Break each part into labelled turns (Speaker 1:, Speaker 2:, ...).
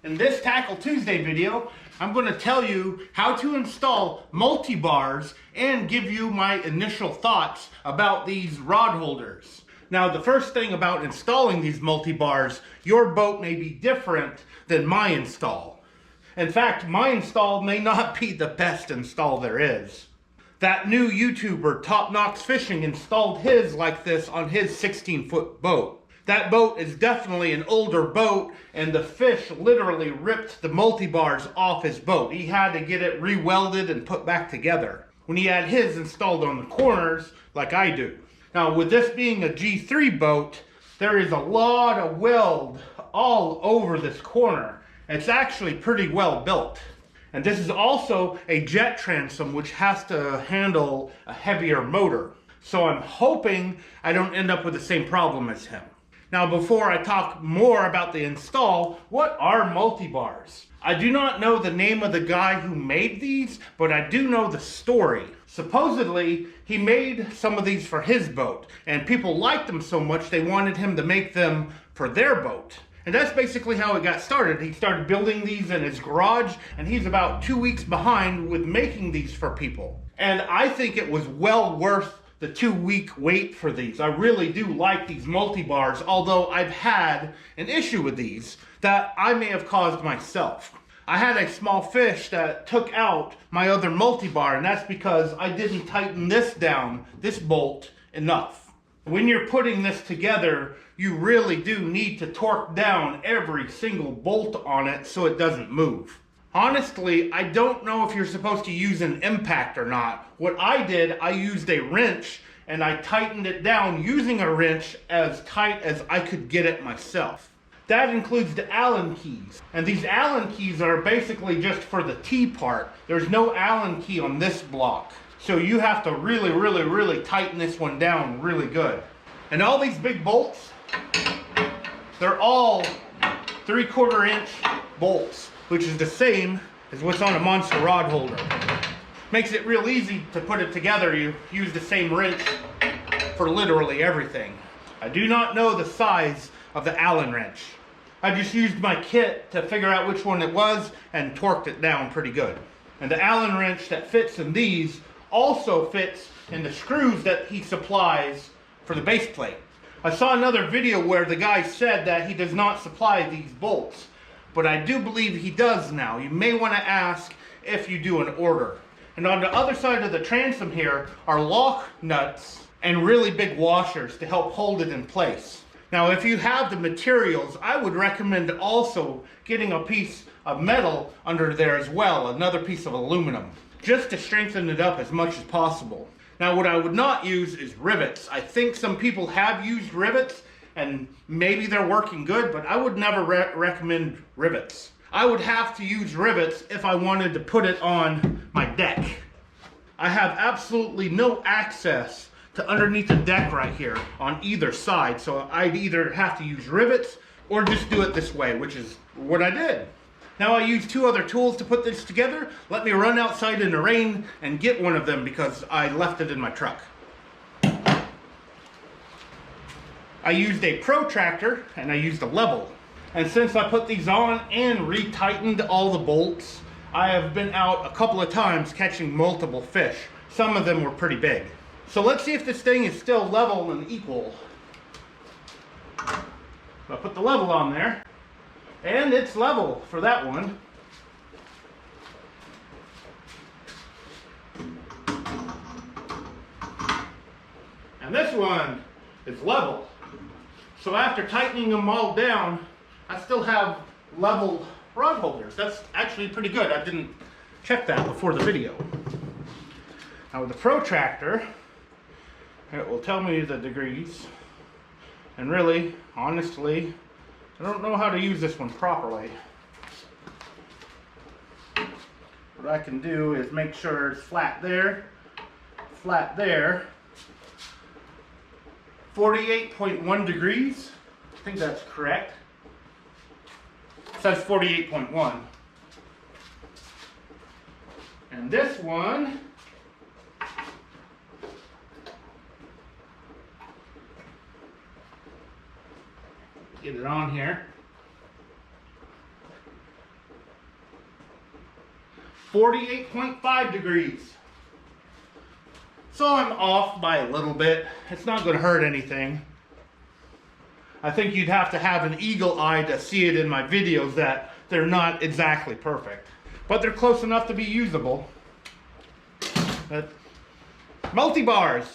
Speaker 1: In this Tackle Tuesday video, I'm going to tell you how to install multi-bars and give you my initial thoughts about these rod holders. Now, the first thing about installing these multi-bars, your boat may be different than my install. In fact, my install may not be the best install there is. That new YouTuber, Top Knox Fishing, installed his like this on his 16-foot boat. That boat is definitely an older boat, and the fish literally ripped the multi-bars off his boat. He had to get it re-welded and put back together when he had his installed on the corners like I do. Now, with this being a G3 boat, there is a lot of weld all over this corner. It's actually pretty well built. And this is also a jet transom, which has to handle a heavier motor. So I'm hoping I don't end up with the same problem as him. Now, before I talk more about the install, what are multi-bars? I do not know the name of the guy who made these, but I do know the story. Supposedly, he made some of these for his boat, and people liked them so much they wanted him to make them for their boat. And that's basically how it got started. He started building these in his garage, and he's about 2 weeks behind with making these for people. And I think it was well worth the 2-week wait for these. I really do like these multi-bars, although I've had an issue with these that I may have caused myself. I had a small fish that took out my other multi-bar, and that's because I didn't tighten this down, this bolt, enough. When you're putting this together, you really do need to torque down every single bolt on it so it doesn't move. Honestly, I don't know if you're supposed to use an impact or not. What I did, I used a wrench and I tightened it down using a wrench as tight as I could get it myself. That includes the Allen keys. And these Allen keys are basically just for the T part. There's no Allen key on this block. So you have to really tighten this one down really good. And all these big bolts, they're all 3/4 inch bolts, which is the same as what's on a monster rod holder. Makes it real easy to put it together. You use the same wrench for literally everything. I do not know the size of the Allen wrench. I just used my kit to figure out which one it was and torqued it down pretty good. And the Allen wrench that fits in these also fits in the screws that he supplies for the base plate. I saw another video where the guy said that he does not supply these bolts, but I do believe he does now. You may want to ask if you do an order. And on the other side of the transom here are lock nuts and really big washers to help hold it in place. Now, if you have the materials, I would recommend also getting a piece of metal under there as well, another piece of aluminum, just to strengthen it up as much as possible. Now, what I would not use is rivets. I think some people have used rivets, and maybe they're working good, but I would never recommend rivets. I would have to use rivets if I wanted to put it on my deck. I have absolutely no access to underneath the deck right here on either side, so I'd either have to use rivets or just do it this way, which is what I did. Now, I used 2 other tools to put this together. Let me run outside in the rain and get one of them because I left it in my truck. I used a protractor and I used a level. And since I put these on and retightened all the bolts, I have been out a couple of times catching multiple fish. Some of them were pretty big. So let's see if this thing is still level and equal. So I put the level on there, and it's level for that one. And this one is level. So after tightening them all down, I still have level rod holders. That's actually pretty good. I didn't check that before the video. Now with the protractor, it will tell me the degrees. And really, honestly, I don't know how to use this one properly. What I can do is make sure it's flat there, 48.1 degrees. I think that's correct. It says 48.1. And this one get it on here. 48.5 degrees. So I'm off by a little bit. It's not going to hurt anything. I think you'd have to have an eagle eye to see it in my videos that they're not exactly perfect. But they're close enough to be usable. But MulTbars,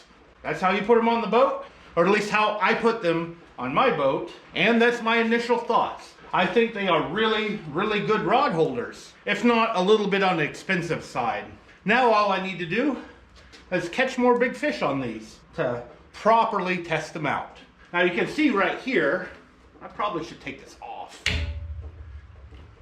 Speaker 1: that's how you put them on the boat, or at least how I put them on my boat. And that's my initial thoughts. I think they are really, really good rod holders, if not a little bit on the expensive side. Now all I need to do is catch more big fish on these to properly test them out. Now you can see right here, I probably should take this off.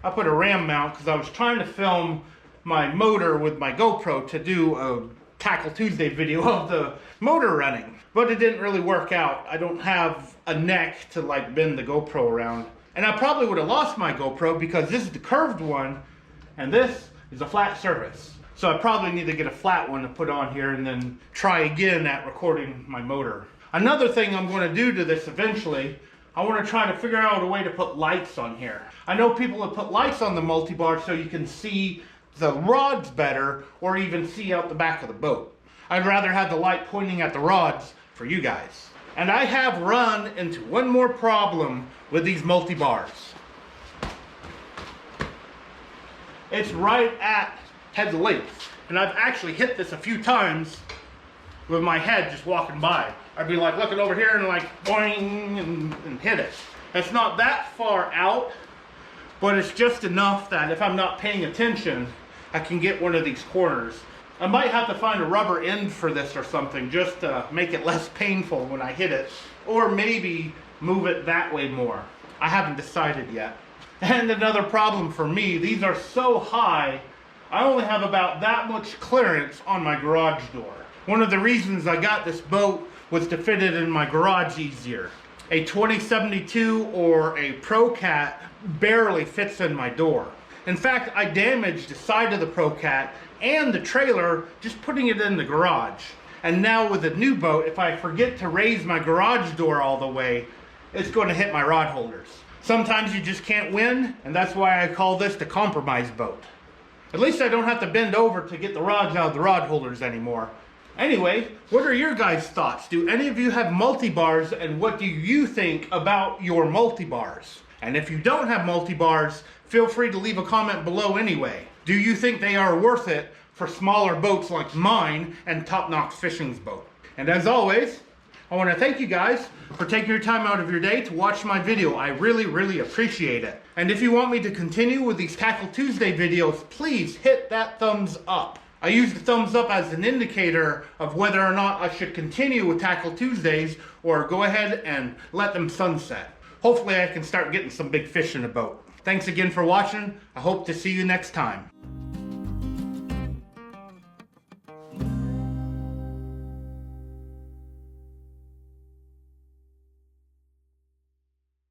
Speaker 1: I put a ram mount because I was trying to film my motor with my GoPro to do a Tackle Tuesday video of the motor running, but it didn't really work out. I don't have a neck to like bend the GoPro around. And I probably would have lost my GoPro because this is the curved one and this is a flat surface. So I probably need to get a flat one to put on here and then try again at recording my motor. Another thing I'm going to do to this eventually, I want to try to figure out a way to put lights on here. I know people have put lights on the MulTbar so you can see the rods better or even see out the back of the boat. I'd rather have the light pointing at the rods for you guys. And I have run into one more problem with these MulTbars. It's right at head length. And I've actually hit this a few times with my head just walking by. I'd be like looking over here and like boing and hit it. It's not that far out, but it's just enough that if I'm not paying attention, I can get one of these corners. I might have to find a rubber end for this or something just to make it less painful when I hit it, or maybe move it that way more. I haven't decided yet. And another problem for me, these are so high, I only have about that much clearance on my garage door. One of the reasons I got this boat was to fit it in my garage easier. A 2072 or a Pro Cat barely fits in my door. In fact, I damaged the side of the Pro Cat and the trailer just putting it in the garage. And now with a new boat, if I forget to raise my garage door all the way, it's going to hit my rod holders. Sometimes you just can't win, and that's why I call this the compromise boat. At least I don't have to bend over to get the rods out of the rod holders anymore. Anyway, what are your guys' thoughts? Do any of you have MulTbars, and what do you think about your MulTbars? And if you don't have MulTbars, feel free to leave a comment below anyway. Do you think they are worth it for smaller boats like mine and Top Knox Fishing's boat? And as always, I want to thank you guys for taking your time out of your day to watch my video. I really, really appreciate it. And if you want me to continue with these Tackle Tuesday videos, please hit that thumbs up. I use the thumbs up as an indicator of whether or not I should continue with Tackle Tuesdays or go ahead and let them sunset. Hopefully I can start getting some big fish in the boat. Thanks again for watching. I hope to see you next time.